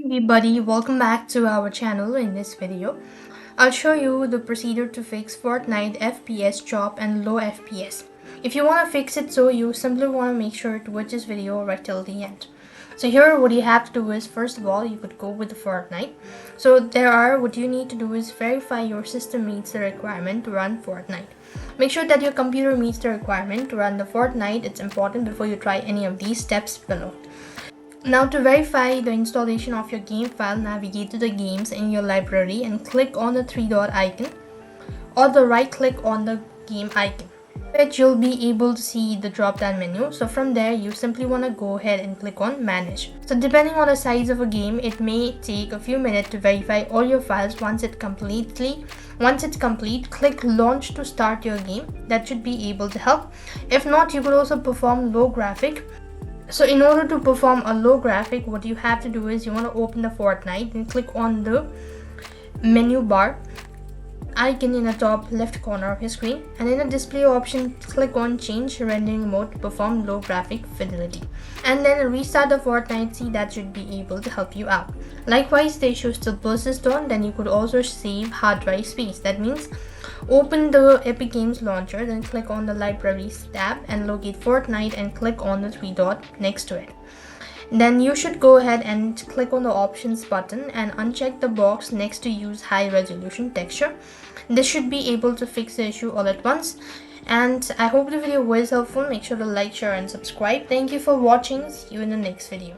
Everybody, welcome back to our channel. In this video, I'll show you the procedure to fix Fortnite FPS drop and low FPS. If you want to fix it, so you simply want to make sure to watch this video right till the end. So here what you have to do is, first of all, you could go with the Fortnite. So what you need to do is verify your system meets the requirement to run Fortnite. Make sure that your computer meets the requirement to run the Fortnite. It's important before you try any of these steps below. Now, to verify the installation of your game file, navigate to the games in your library and click on the three dot icon or the right click on the game icon. Which you'll be able to see the drop down menu. So from there you simply want to go ahead and click on manage. So depending on the size of a game, it may take a few minutes to verify all your files. Once it's complete, click launch to start your game. That should be able to help. If not, you could also perform low graphic. So in order to perform a low graphic, what you have to do is you want to open the Fortnite and click on the menu bar icon in the top left corner of your screen, and in the display option click on change rendering mode to perform low graphic fidelity, and then restart the Fortnite. See, that should be able to help you out. Likewise, the issue still persists on, then you could also save hard drive space. That means open the Epic Games launcher, then click on the libraries tab and locate Fortnite and click on the three dot next to it. Then you should go ahead and click on the options button and uncheck the box next to use high resolution texture. This should be able to fix the issue all at once. And I hope the video was helpful. Make sure to like, share and subscribe. Thank you for watching. See you in the next video.